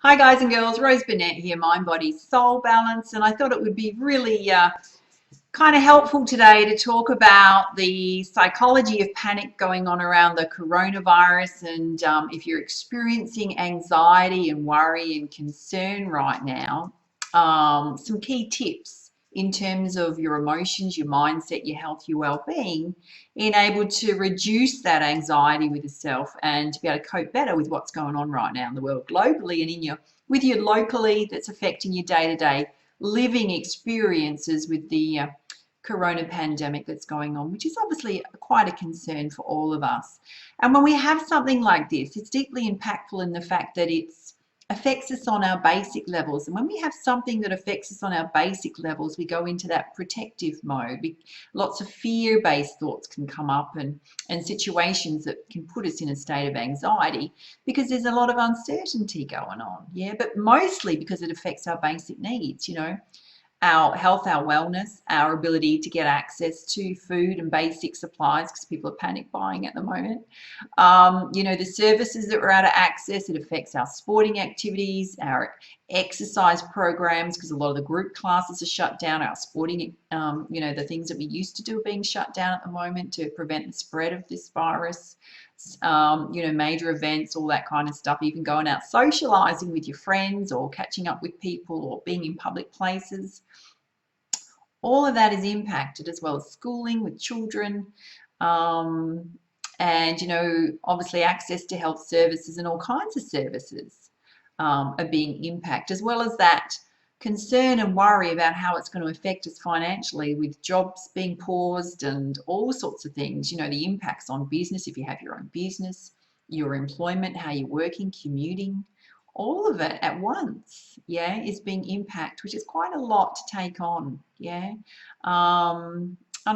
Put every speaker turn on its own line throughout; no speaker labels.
Hi guys and girls, Rose Burnett here, Mind, Body, Soul Balance, and I thought it would be really kind of helpful today to talk about the psychology of panic going on around the coronavirus, and if you're experiencing anxiety and worry and concern right now, some key tips in terms of your emotions, your mindset, your health, your well-being, in able to reduce that anxiety with yourself and to be able to cope better with what's going on right now in the world globally and in your with you locally, that's affecting your day-to-day living experiences with the corona pandemic that's going on, which is obviously quite a concern for all of us. And when we have something like this, it's deeply impactful in the fact that it affects us on our basic levels. And when we have something that affects us on our basic levels, we go into that protective mode. Lots of fear-based thoughts can come up, and situations that can put us in a state of anxiety because there's a lot of uncertainty going on. Yeah, but mostly because it affects our basic needs, our health, our wellness, our ability to get access to food and basic supplies because people are panic buying at the moment. The services that we're able to access, it affects our sporting activities, our exercise programs because a lot of the group classes are shut down, our sporting, the things that we used to do are being shut down at the moment to prevent the spread of this virus. Major events, all that kind of stuff, even going out socializing with your friends or catching up with people or being in public places. All of that is impacted, as well as schooling with children, and obviously access to health services and all kinds of services are being impacted, as well as that concern and worry about how it's going to affect us financially with jobs being paused and all sorts of things. The impacts on business, if you have your own business, your employment, how you're working, commuting, all of it at once, is being impacted, which is quite a lot to take on, and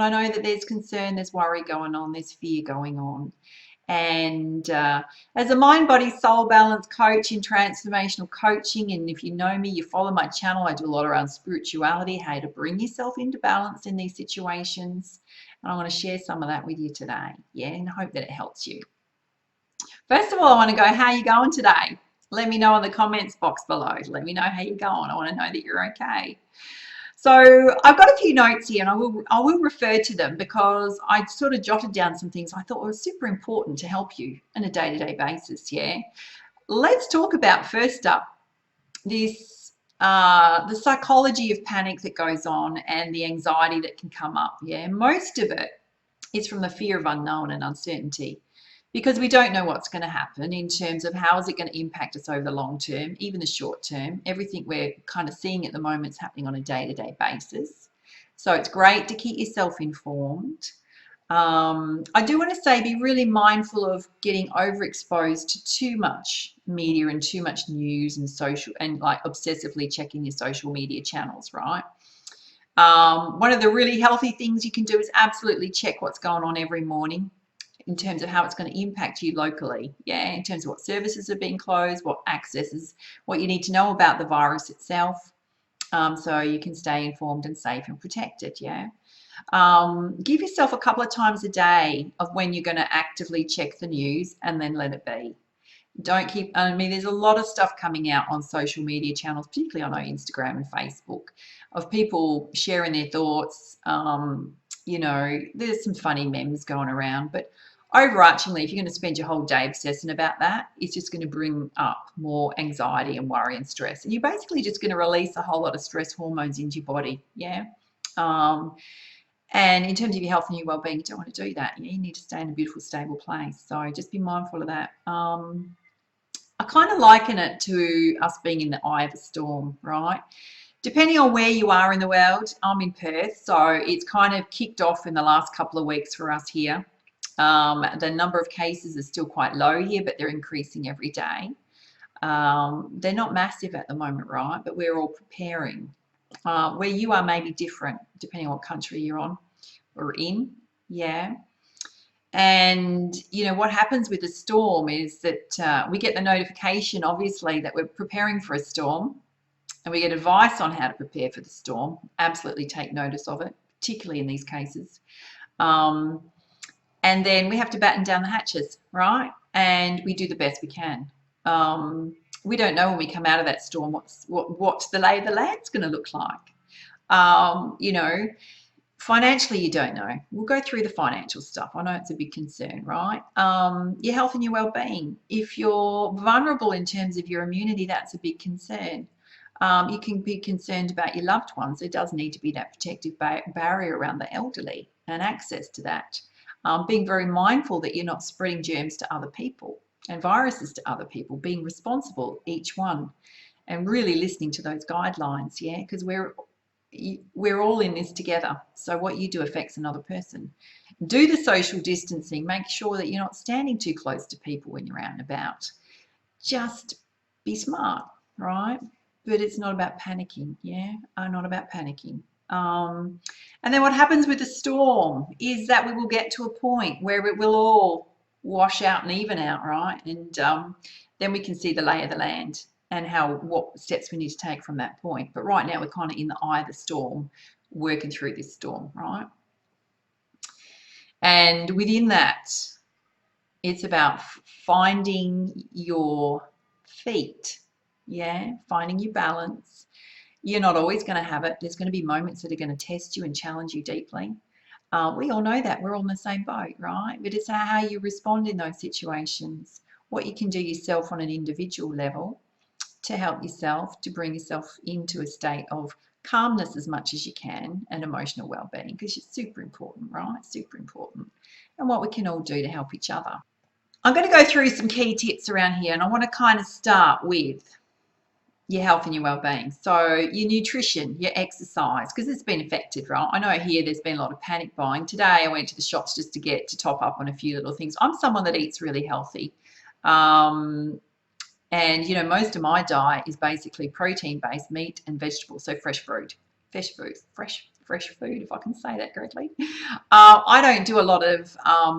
I know that there's concern, there's worry going on, there's fear going on. And as a mind, body, soul balance coach in transformational coaching, and if you know me, you follow my channel, I do a lot around spirituality, how to bring yourself into balance in these situations. And I want to share some of that with you today, and I hope that it helps you. First of all, I want to go, how are you going today? Let me know in the comments box below. Let me know how you're going. I want to know that you're okay. So I've got a few notes here, and I will refer to them because I sort of jotted down some things I thought were super important to help you on a day-to-day basis. Let's talk about, first up, this the psychology of panic that goes on and the anxiety that can come up. Most of it is from the fear of unknown and uncertainty, because we don't know what's going to happen in terms of how is it going to impact us over the long term, even the short term. Everything we're kind of seeing at the moment is happening on a day-to-day basis. So it's great to keep yourself informed. I do want to say, be really mindful of getting overexposed to too much media and too much news and social, and like obsessively checking your social media channels, right? One of the really healthy things you can do is absolutely check what's going on every morning in terms of how it's going to impact you locally, in terms of what services are being closed, what accesses, what you need to know about the virus itself, so you can stay informed and safe and protected. Give yourself a couple of times a day of when you're going to actively check the news, and then let it be. Don't keep, there's a lot of stuff coming out on social media channels, particularly on Instagram and Facebook, of people sharing their thoughts. There's some funny memes going around, but overarchingly, if you're going to spend your whole day obsessing about that, it's just going to bring up more anxiety and worry and stress. And you're basically just going to release a whole lot of stress hormones into your body. And in terms of your health and your well-being, you don't want to do that. You need to stay in a beautiful, stable place. So just be mindful of that. I kind of liken it to us being in the eye of a storm, right? Depending on where you are in the world, I'm in Perth, so it's kind of kicked off in the last couple of weeks for us here. The number of cases is still quite low here, but they're increasing every day. They're not massive at the moment, right? But we're all preparing. Where you are may be different, depending on what country you're on or in. And what happens with a storm is that we get the notification, obviously, that we're preparing for a storm, and we get advice on how to prepare for the storm. Absolutely take notice of it, particularly in these cases. And then we have to batten down the hatches, right? And we do the best we can. we don't know when we come out of that storm what the lay of the land's going to look like. You know, financially, you don't know. We'll go through the financial stuff. I know it's a big concern, right? Your health and your well-being. If you're vulnerable in terms of your immunity, that's a big concern. You can be concerned about your loved ones. There does need to be that protective barrier around the elderly and access to that. Being very mindful that you're not spreading germs to other people and viruses to other people, being responsible, each one, and really listening to those guidelines, yeah, because we're all in this together. So what you do affects another person. Do the social distancing. Make sure that you're not standing too close to people when you're out and about. Just be smart, right? But it's not about panicking, yeah? Not about panicking. And then what happens with the storm is that we will get to a point where it will all wash out and even out, right? And then we can see the lay of the land and what steps we need to take from that point. But right now we're kind of in the eye of the storm, working through this storm, right? And within that, it's about finding your feet, yeah, finding your balance. You're not always going to have it. There's going to be moments that are going to test you and challenge you deeply. We all know that. We're all in the same boat, right? But it's how you respond in those situations, what you can do yourself on an individual level to help yourself, to bring yourself into a state of calmness as much as you can and emotional well-being, because it's super important, right? Super important. And what we can all do to help each other. I'm going to go through some key tips around here, and I want to kind of start with your health and your well-being. So your nutrition, your exercise, because it's been affected, right? I know here there's been a lot of panic buying. Today I went to the shops just to top up on a few little things. I'm someone that eats really healthy. And, you know, most of my diet is basically protein-based, meat and vegetables, so fresh food, fresh food, if I can say that correctly. I don't do a lot of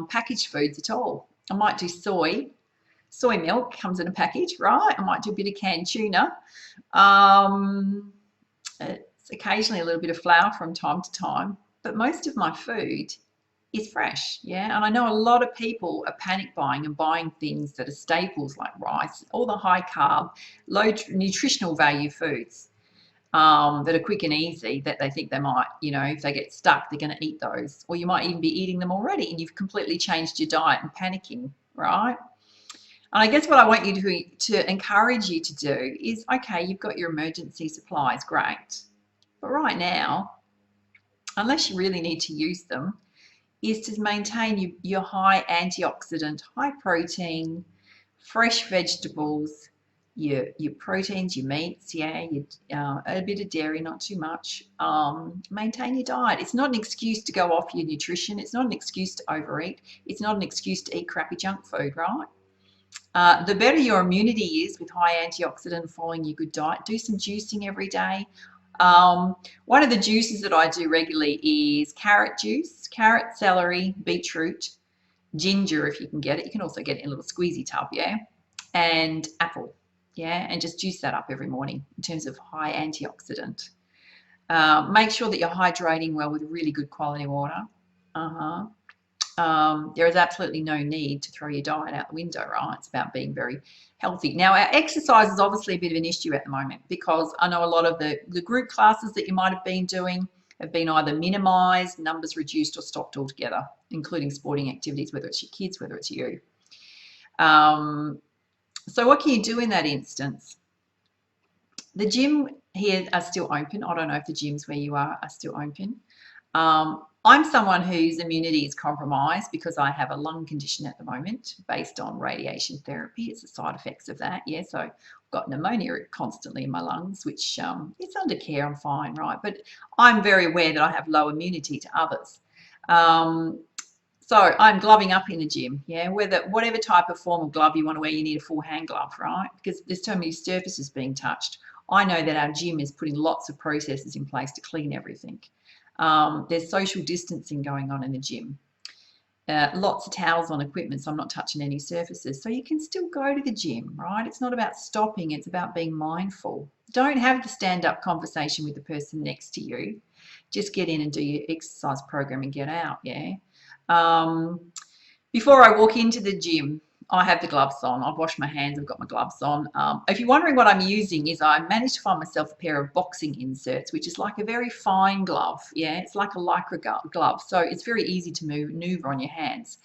packaged foods at all. I might do soy milk comes in a package, right? I might do a bit of canned tuna. It's occasionally a little bit of flour from time to time, but most of my food is fresh, yeah. And I know a lot of people are panic buying and buying things that are staples like rice, all the high carb, low nutritional value foods that are quick and easy, that they think they might, you know, if they get stuck, they're going to eat those, or you might even be eating them already and you've completely changed your diet and panicking, right? And I guess what I want you to encourage you to do is, okay, you've got your emergency supplies, great. But right now, unless you really need to use them, is to maintain your high antioxidant, high protein, fresh vegetables, your proteins, your meats, yeah, a bit of dairy, not too much. Maintain your diet. It's not an excuse to go off your nutrition. It's not an excuse to overeat. It's not an excuse to eat crappy junk food, right? The better your immunity is with high antioxidant following your good diet. Do some juicing every day. One of the juices that I do regularly is carrot juice, carrot, celery, beetroot, ginger if you can get it. You can also get it in a little squeezy tub, yeah, and apple, yeah, and just juice that up every morning in terms of high antioxidant. Make sure that you're hydrating well with really good quality water. There is absolutely no need to throw your diet out the window, right? It's about being very healthy. Now, our exercise is obviously a bit of an issue at the moment because I know a lot of the group classes that you might have been doing have been either minimised, numbers reduced, or stopped altogether, including sporting activities, whether it's your kids, whether it's you. So what can you do in that instance? The gym here are still open. I don't know if the gyms where you are still open. I'm someone whose immunity is compromised because I have a lung condition at the moment based on radiation therapy. It's the side effects of that, yeah. So I've got pneumonia constantly in my lungs, which it's under care. I'm fine, right? But I'm very aware that I have low immunity to others. So I'm gloving up in the gym, yeah. Whatever type of form of glove you want to wear, you need a full hand glove, right? Because there's so many surfaces being touched. I know that our gym is putting lots of processes in place to clean everything. There's social distancing going on in the gym. Lots of towels on equipment, so I'm not touching any surfaces. So you can still go to the gym, right? It's not about stopping, it's about being mindful. Don't have the stand-up conversation with the person next to you. Just get in and do your exercise program and get out, yeah? Before I walk into the gym, I have the gloves on. I've washed my hands. I've got my gloves on. If you're wondering what I'm using, is I managed to find myself a pair of boxing inserts, which is like a very fine glove. Yeah, it's like a lycra glove, so it's very easy to maneuver on your hands.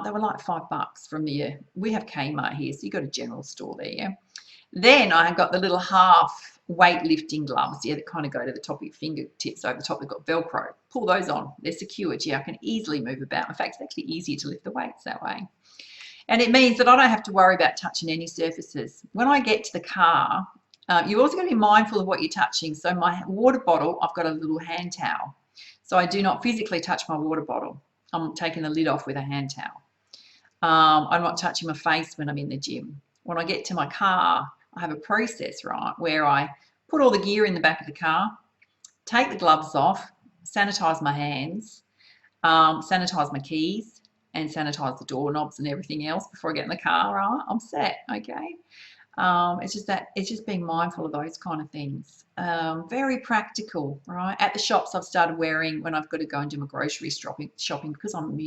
They were like $5 from the. We have Kmart here, so you got a general store there. Yeah. Then I got the little half weightlifting gloves, yeah, that kind of go to the top of your fingertips. Over the top, they've got Velcro. Pull those on. They're secured. Yeah, I can easily move about. In fact, it's actually easier to lift the weights that way. And it means that I don't have to worry about touching any surfaces. When I get to the car, you've also got to be mindful of what you're touching. So my water bottle, I've got a little hand towel. So I do not physically touch my water bottle. I'm taking the lid off with a hand towel. I'm not touching my face when I'm in the gym. When I get to my car, I have a process, right, where I put all the gear in the back of the car, take the gloves off, sanitize my hands, sanitize my keys, and sanitize the doorknobs and everything else before I get in the car. Right, I'm set. Okay. It's just being mindful of those kind of things. Very practical, right? At the shops, I've started wearing when I've got to go and do my grocery shopping because I'm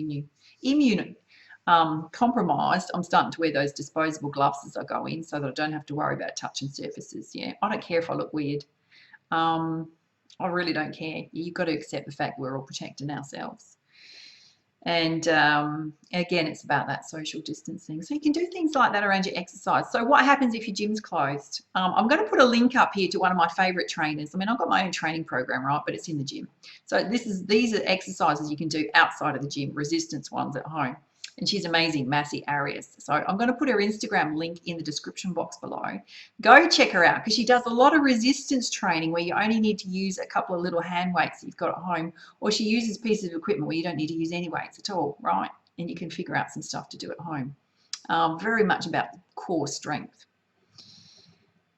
immune compromised. I'm starting to wear those disposable gloves as I go in, so that I don't have to worry about touching surfaces. Yeah, I don't care if I look weird. I really don't care. You've got to accept the fact we're all protecting ourselves. And again, it's about that social distancing. So you can do things like that around your exercise. So what happens if your gym's closed? I'm going to put a link up here to one of my favorite trainers. I mean, I've got my own training program, right? But it's in the gym. So these are exercises you can do outside of the gym, resistance ones at home. And she's amazing, Massey Arias. So I'm going to put her Instagram link in the description box below. Go check her out because she does a lot of resistance training where you only need to use a couple of little hand weights that you've got at home, or she uses pieces of equipment where you don't need to use any weights at all, right? And you can figure out some stuff to do at home. Very much about core strength.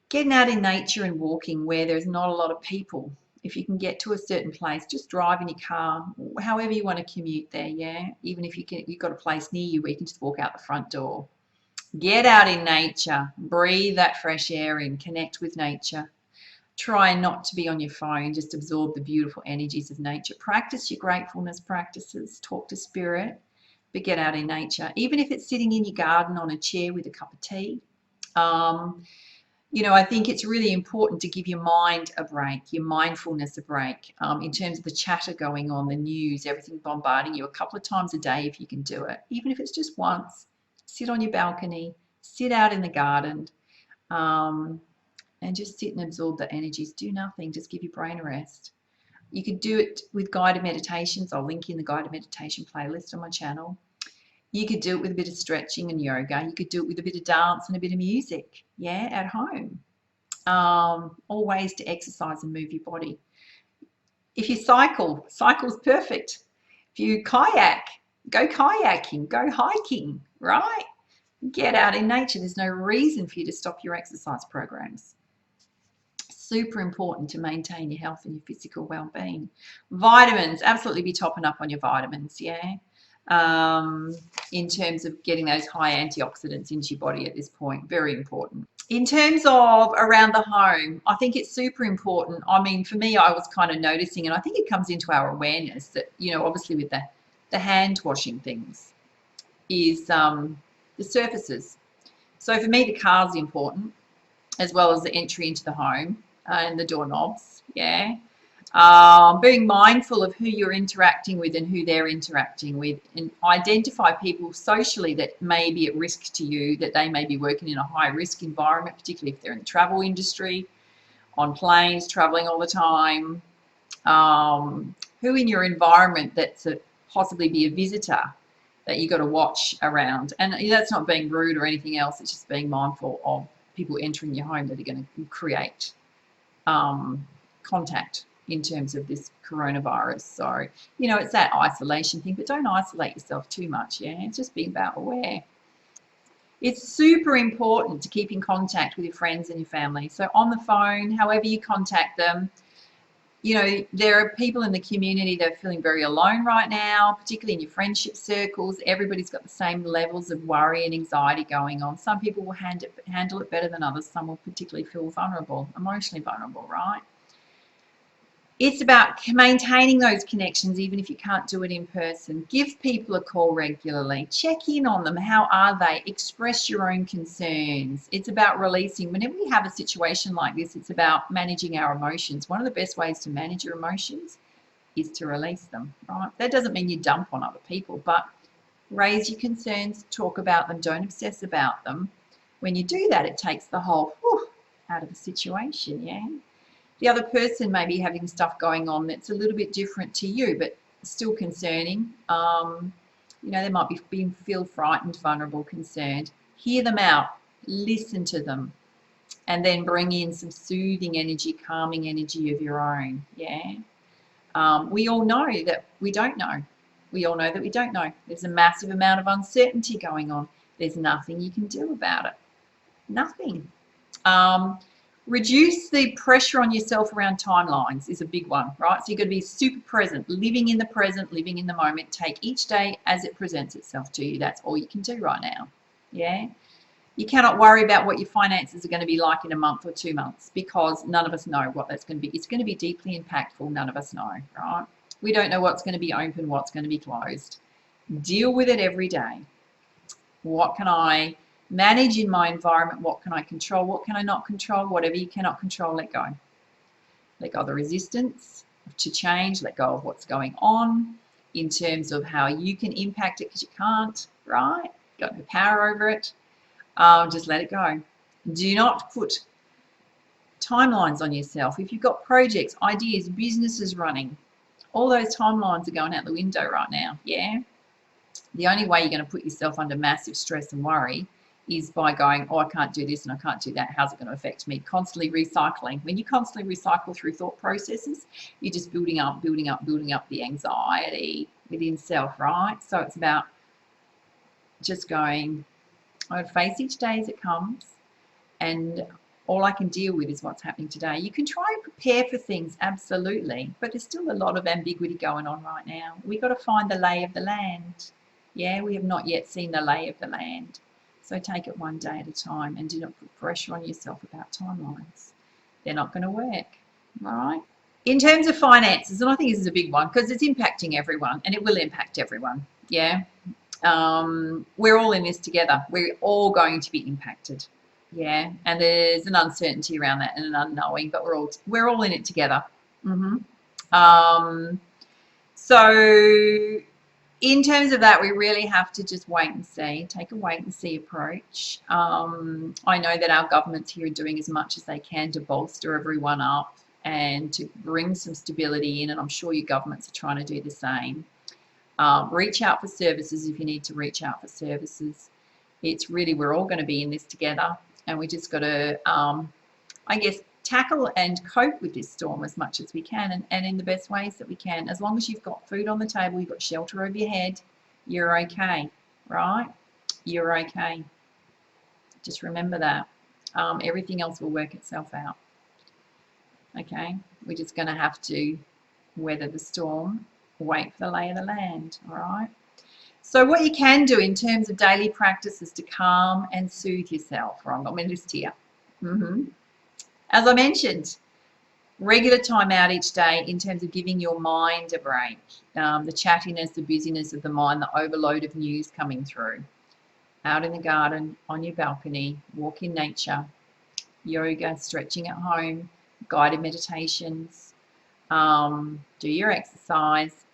Getting out in nature and walking where there's not a lot of people. If you can get to a certain place, just drive in your car, however you want to commute there, yeah? Even if you've got a place near you where you can just walk out the front door. Get out in nature, breathe that fresh air in, connect with nature. Try not to be on your phone, just absorb the beautiful energies of nature. Practice your gratefulness practices, talk to spirit, but get out in nature. Even if it's sitting in your garden on a chair with a cup of tea. You know, I think it's really important to give your mind a break, your mindfulness a break, in terms of the chatter going on, the news, everything bombarding you a couple of times a day if you can do it. Even if it's just once, sit on your balcony, sit out in the garden, and just sit and absorb the energies. Do nothing, just give your brain a rest. You could do it with guided meditations. I'll link in the guided meditation playlist on my channel. You could do it with a bit of stretching and yoga. You could do it with a bit of dance and a bit of music, yeah, at home. All ways to exercise and move your body. If you cycle's perfect. If you kayak, go kayaking, go hiking, right? Get out in nature. There's no reason for you to stop your exercise programs. Super important to maintain your health and your physical well-being. Vitamins, absolutely be topping up on your vitamins, yeah. In terms of getting those high antioxidants into your body at this point, very important. In terms of around the home, I think it's super important. I mean, for me, I was kind of noticing, and I think it comes into our awareness that, you know, obviously with the hand washing things is the surfaces. So for me, the car's important, as well as the entry into the home and the doorknobs, yeah. Being mindful of who you're interacting with and who they're interacting with, and identify people socially that may be at risk to you, that they may be working in a high risk environment, particularly if they're in the travel industry, on planes, traveling all the time. Who in your environment that's possibly be a visitor that you got to watch around. And that's not being rude or anything else. It's just being mindful of people entering your home that are going to create contact in terms of this coronavirus. So, you know, it's that isolation thing, but don't isolate yourself too much, yeah? It's just being about aware. It's super important to keep in contact with your friends and your family. So on the phone, however you contact them, you know, there are people in the community that are feeling very alone right now, particularly in your friendship circles. Everybody's got the same levels of worry and anxiety going on. Some people will handle it better than others. Some will particularly feel vulnerable, emotionally vulnerable, right? It's about maintaining those connections even if you can't do it in person. Give people a call regularly. Check in on them. How are they? Express your own concerns. It's about releasing. Whenever we have a situation like this, it's about managing our emotions. One of the best ways to manage your emotions is to release them, right? That doesn't mean you dump on other people, but raise your concerns, talk about them, don't obsess about them. When you do that, it takes the whole out of the situation, yeah? The other person may be having stuff going on that's a little bit different to you, but still concerning. They might be feel frightened, vulnerable, concerned. Hear them out, listen to them, and then bring in some soothing energy, calming energy of your own. Yeah. We all know that we don't know. We all know that we don't know. There's a massive amount of uncertainty going on. There's nothing you can do about it. Nothing. Reduce the pressure on yourself around timelines is a big one, right? So you've got to be super present, living in the present, living in the moment. Take each day as it presents itself to you. That's all you can do right now. Yeah. You cannot worry about what your finances are going to be like in a month or 2 months because none of us know what that's going to be. It's going to be deeply impactful. None of us know, right? We don't know what's going to be open, what's going to be closed. Deal with it every day. What can I manage in my environment? What can I control? What can I not control? Whatever you cannot control, let go. Let go of the resistance to change. Let go of what's going on in terms of how you can impact it because you can't, right? Got no power over it. Just let it go. Do not put timelines on yourself. If you've got projects, ideas, businesses running, all those timelines are going out the window right now, yeah? The only way you're going to put yourself under massive stress and worry is by going, oh, I can't do this and I can't do that. How's it going to affect me? Constantly recycling. When you constantly recycle through thought processes, you're just building up the anxiety within self, right? So it's about just going, I face each day as it comes, and all I can deal with is what's happening today. You can try and prepare for things, absolutely, but there's still a lot of ambiguity going on right now. We've got to find the lay of the land. Yeah, we have not yet seen the lay of the land. So take it one day at a time and do not put pressure on yourself about timelines. They're not going to work, right? In terms of finances, and I think this is a big one because it's impacting everyone and it will impact everyone, yeah? We're all in this together. We're all going to be impacted. Yeah, and there's an uncertainty around that and an unknowing, but we're all in it together. So in terms of that, we really have to just wait and see, take a wait and see approach. I know that our governments here are doing as much as they can to bolster everyone up and to bring some stability in, and I'm sure your governments are trying to do the same. Reach out for services if you need to reach out for services. It's really, we're all going to be in this together, and we just got to, I guess, tackle and cope with this storm as much as we can and in the best ways that we can. As long as you've got food on the table, you've got shelter over your head, you're okay, right? You're okay. Just remember that. Everything else will work itself out. Okay? We're just going to have to weather the storm, wait for the lay of the land, all right? So what you can do in terms of daily practices to calm and soothe yourself, right? I've got my list here. As I mentioned, regular time out each day in terms of giving your mind a break. The chattiness, the busyness of the mind, the overload of news coming through. Out in the garden, on your balcony, walk in nature, yoga, stretching at home, guided meditations, do your exercise,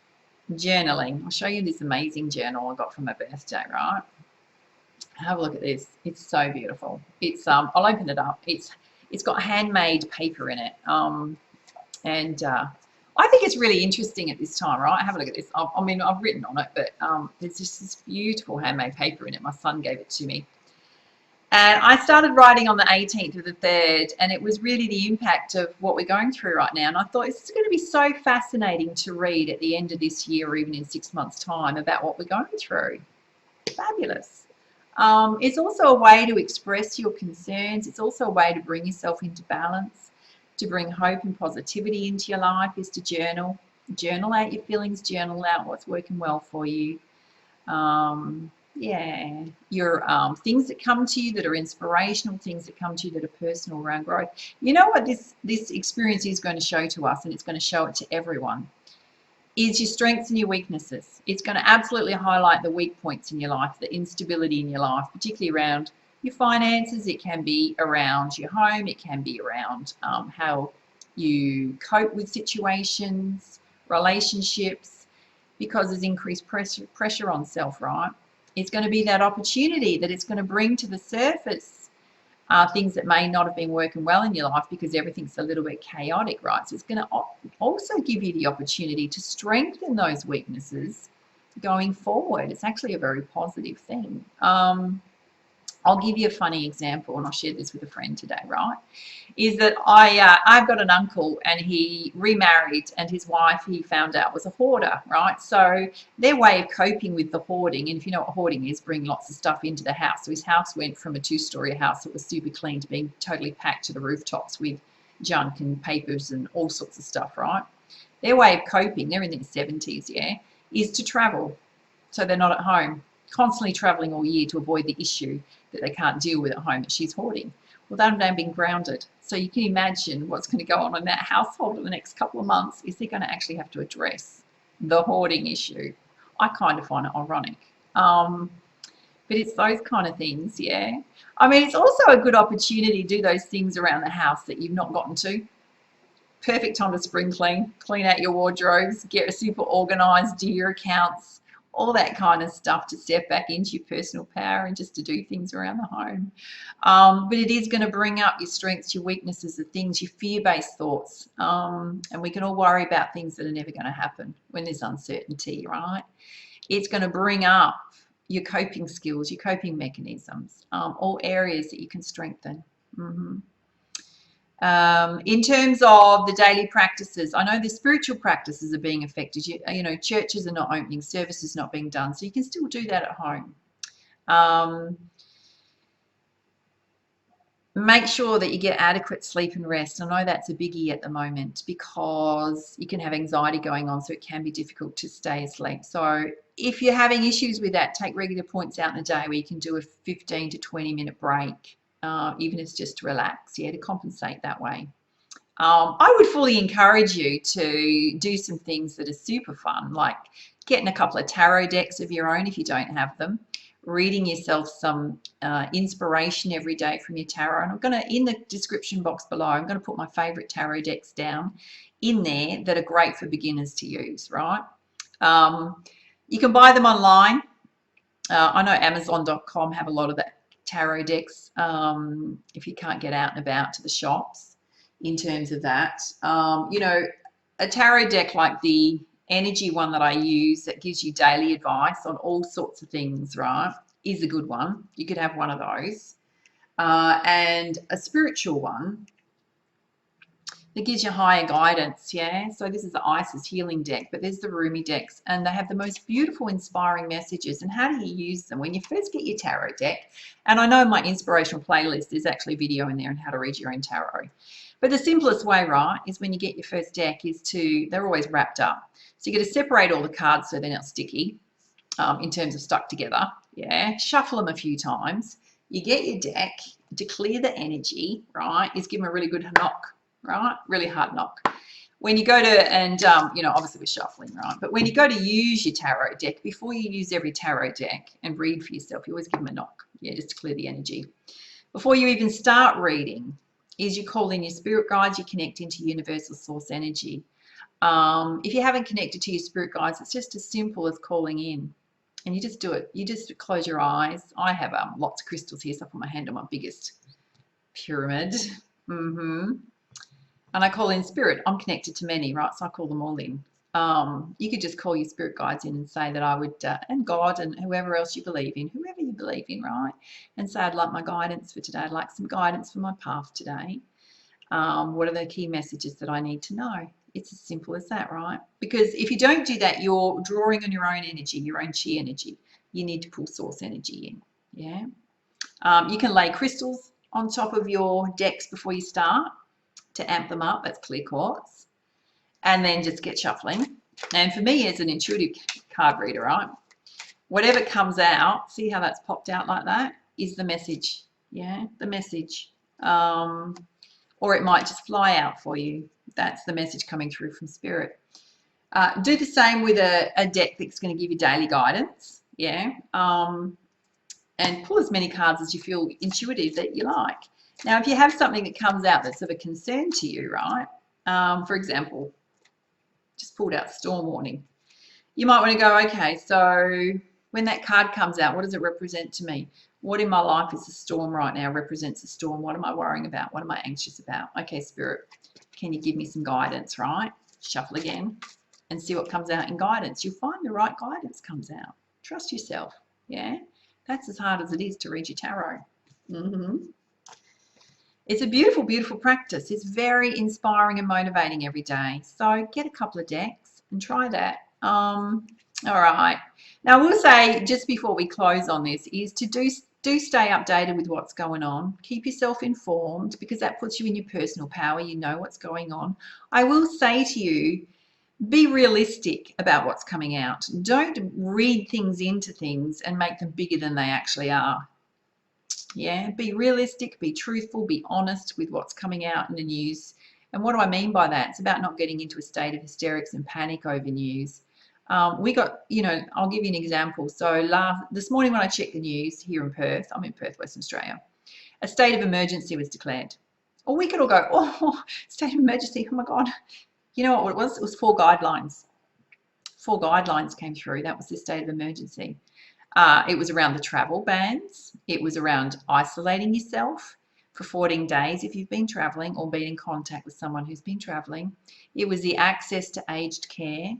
journaling. I'll show you this amazing journal I got for my birthday, right? Have a look at this. It's so beautiful. It's I'll open it up. It's got handmade paper in it. I think it's really interesting at this time, right? Have a look at this. I mean, I've written on it, but there's just this beautiful handmade paper in it. My son gave it to me. And I started writing on the 18th of the 3rd, and it was really the impact of what we're going through right now. And I thought it's going to be so fascinating to read at the end of this year or even in 6 months' time about what we're going through. Fabulous. It's also a way to express your concerns. It's also a way to bring yourself into balance, to bring hope and positivity into your life is to journal. Journal out your feelings, journal out what's working well for you. Yeah, your things that come to you that are inspirational, things that come to you that are personal around growth. You know what this experience is going to show to us, and it's going to show it to everyone, is your strengths and your weaknesses. It's going to absolutely highlight the weak points in your life, the instability in your life, particularly around your finances. It can be around your home. It can be around how you cope with situations, relationships, because there's increased pressure on self, right? It's going to be that opportunity that it's going to bring to the surface things that may not have been working well in your life because everything's a little bit chaotic, right? So it's going to also give you the opportunity to strengthen those weaknesses going forward. It's actually a very positive thing. I'll give you a funny example, and I shared this with a friend today, right? Is that I've got an uncle, and he remarried, and his wife, he found out, was a hoarder, right? So their way of coping with the hoarding, and if you know what hoarding is, bring lots of stuff into the house. So his house went from a 2-story house that was super clean to being totally packed to the rooftops with junk and papers and all sorts of stuff, right? Their way of coping, they're in their 70s, yeah, is to travel. So they're not at home, constantly traveling all year to avoid the issue that they can't deal with at home that she's hoarding. Well, they've now been grounded. So you can imagine what's going to go on in that household in the next couple of months. Is they're going to actually have to address the hoarding issue. I kind of find it ironic. But it's those kind of things, yeah. I mean, it's also a good opportunity to do those things around the house that you've not gotten to. Perfect time to spring clean out your wardrobes, get super organized, do your accounts, all that kind of stuff, to step back into your personal power and just to do things around the home. But it is going to bring up your strengths, your weaknesses, the things, your fear-based thoughts. And we can all worry about things that are never going to happen when there's uncertainty, right? It's going to bring up your coping skills, your coping mechanisms, all areas that you can strengthen. In terms of the daily practices, I know the spiritual practices are being affected. You know, churches are not opening, services not being done, so you can still do that at home. Make sure that you get adequate sleep and rest. I know that's a biggie at the moment because you can have anxiety going on, so it can be difficult to stay asleep. So if you're having issues with that, take regular points out in the day where you can do a 15 to 20-minute break, even if it's just to relax, yeah, to compensate that way. I would fully encourage you to do some things that are super fun, like getting a couple of tarot decks of your own if you don't have them, reading yourself some inspiration every day from your tarot. And I'm going to, in the description box below, I'm going to put my favorite tarot decks down in there that are great for beginners to use, right? You can buy them online. I know Amazon.com have a lot of the tarot decks if you can't get out and about to the shops. In terms of that, you know, a tarot deck like the energy one that I use that gives you daily advice on all sorts of things, right, is a good one. You could have one of those. And a spiritual one that gives you higher guidance, yeah. So this is the Isis healing deck, but there's the Rumi decks, and they have the most beautiful, inspiring messages. And how do you use them? When you first get your tarot deck, and I know my inspirational playlist, there's actually a video in there on how to read your own tarot. But the simplest way, right, is when you get your first deck is they're always wrapped up. So you got to separate all the cards so they're not sticky in terms of stuck together, yeah. Shuffle them a few times. You get your deck to clear the energy, right, is give them a really good knock, right? Really hard knock. When you go to, and you know, obviously we're shuffling, right? But when you go to use your tarot deck, before you use every tarot deck and read for yourself, you always give them a knock, yeah, just to clear the energy. Before you even start reading, is you call in your spirit guides, you connect into universal source energy. If you haven't connected to your spirit guides, it's just as simple as calling in. And you just do it. You just close your eyes. I have lots of crystals here, so I put my hand on my biggest pyramid. And I call in spirit. I'm connected to many, right? So I call them all in. You could just call your spirit guides in and say that I would, and God and whoever else you believe in, right? And say, I'd like my guidance for today. I'd like some guidance for my path today. What are the key messages that I need to know? It's as simple as that, right? Because if you don't do that, you're drawing on your own energy, your own chi energy. You need to pull source energy in, yeah? You can lay crystals on top of your decks before you start to amp them up. That's clear quartz. And then just get shuffling. And for me, as an intuitive card reader, right, whatever comes out, see how that's popped out like that, is the message. Yeah, the message. Or it might just fly out for you. That's the message coming through from spirit. Do the same with a deck that's going to give you daily guidance. Yeah. And pull as many cards as you feel intuitive that you like. Now, if you have something that comes out that's of a concern to you, right? For example, just pulled out storm warning. You might want to go, okay, so when that card comes out, what does it represent to me? What in my life is a storm right now represents a storm? What am I worrying about? What am I anxious about? Okay, Spirit, can you give me some guidance, right? Shuffle again and see what comes out in guidance. You'll find the right guidance comes out. Trust yourself, yeah? That's as hard as it is to read your tarot. It's a beautiful, beautiful practice. It's very inspiring and motivating every day. So get a couple of decks and try that. All right. Now, I will say, just before we close on this, is to do stay updated with what's going on. Keep yourself informed, because that puts you in your personal power. You know what's going on. I will say to you, be realistic about what's coming out. Don't read things into things and make them bigger than they actually are. Yeah, be realistic, be truthful, be honest with what's coming out in the news. And what do I mean by that? It's about not getting into a state of hysterics and panic over news. We got, I'll give you an example. So this morning when I checked the news here in Perth, I'm in Perth, Western Australia, a state of emergency was declared. Or we could all go, oh, state of emergency, oh my God. You know what it was? It was 4 guidelines. 4 guidelines came through. That was the state of emergency. It was around the travel bans. It was around isolating yourself for 14 days if you've been traveling or been in contact with someone who's been traveling. It was the access to aged care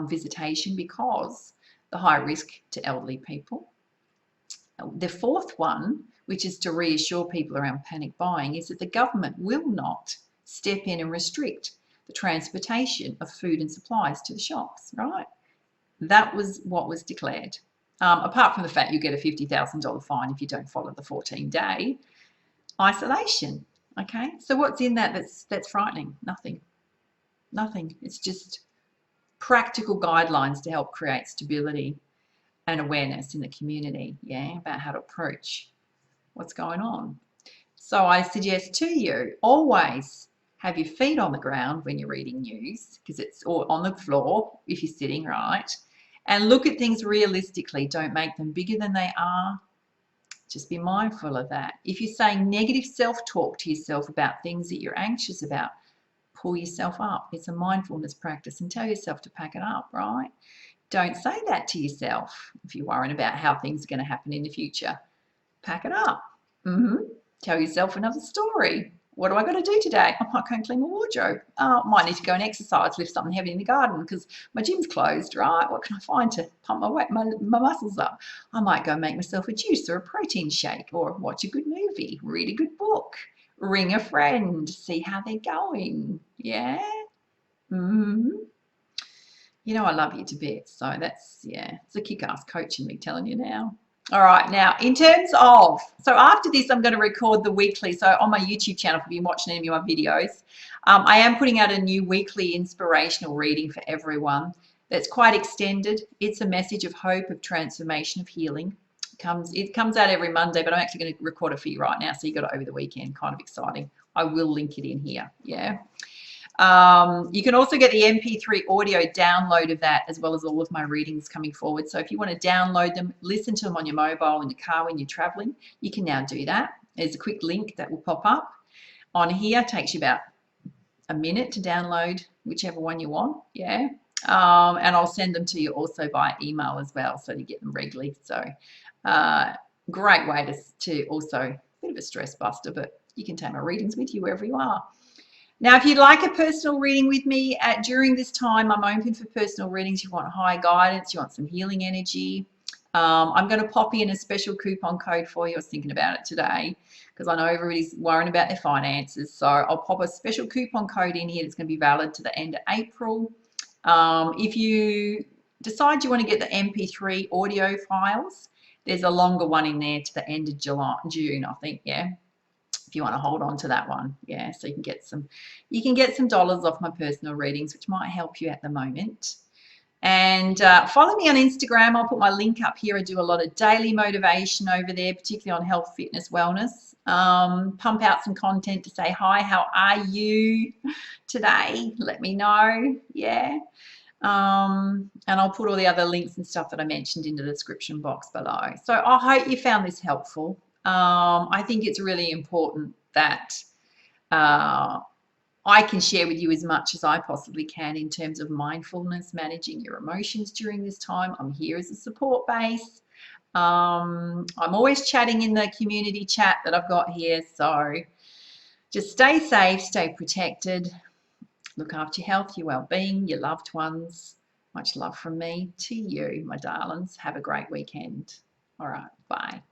visitation, because the high risk to elderly people. The 4th one, which is to reassure people around panic buying, is that the government will not step in and restrict the transportation of food and supplies to the shops, right? That was what was declared. Apart from the fact you get a $50,000 fine if you don't follow the 14-day isolation. Okay, so what's in that that's frightening? Nothing. It's just practical guidelines to help create stability and awareness in the community, yeah, about how to approach what's going on. So I suggest to you, always have your feet on the ground when you're reading news, because it's, or on the floor if you're sitting, right? And look at things realistically. Don't make them bigger than they are. Just be mindful of that. If you're saying negative self-talk to yourself about things that you're anxious about, pull yourself up. It's a mindfulness practice, and tell yourself to pack it up, right? Don't say that to yourself if you're worrying about how things are going to happen in the future. Pack it up. Tell yourself another story. What do I got to do today? I might go and clean my wardrobe. Oh, I might need to go and exercise, lift something heavy in the garden because my gym's closed, right? What can I find to pump my muscles up? I might go and make myself a juice or a protein shake, or watch a good movie, read a good book, ring a friend, see how they're going. Yeah? I love you to bits. So that's, it's a kick-ass coach in me telling you now. All right, now in terms of, so after this I'm going to record the weekly, so on my YouTube channel, if you've been watching any of my videos, I am putting out a new weekly inspirational reading for everyone that's quite extended. It's a message of hope, of transformation, of healing. It comes out every Monday, but I'm actually going to record it for you right now, so you got it over the weekend. Kind of exciting. I will link it in here. Yeah. You can also get the MP3 audio download of that, as well as all of my readings coming forward. So if you want to download them, listen to them on your mobile in your car when you're traveling, you can now do that. There's a quick link that will pop up on here. It takes you about a minute to download whichever one you want. Yeah. And I'll send them to you also by email as well, so you get them regularly. So great way to also, a bit of a stress buster, but you can take my readings with you wherever you are. Now, if you'd like a personal reading with me during this time, I'm open for personal readings. You want high guidance, you want some healing energy. I'm going to pop in a special coupon code for you. I was thinking about it today because I know everybody's worrying about their finances. So I'll pop a special coupon code in here that's going to be valid to the end of April. If you decide you want to get the MP3 audio files, there's a longer one in there to the end of June, I think, yeah. If you want to hold on to that one, yeah, so you can get some dollars off my personal readings, which might help you at the moment. And follow me on Instagram. I'll put my link up here. I do a lot of daily motivation over there, particularly on health, fitness, wellness. Pump out some content to say hi. How are you today? Let me know. Yeah. And I'll put all the other links and stuff that I mentioned in the description box below. So I hope you found this helpful. I think it's really important that I can share with you as much as I possibly can in terms of mindfulness, managing your emotions during this time. I'm here as a support base. I'm always chatting in the community chat that I've got here. So just stay safe, stay protected, look after your health, your well-being, your loved ones. Much love from me to you, my darlings. Have a great weekend. All right, bye.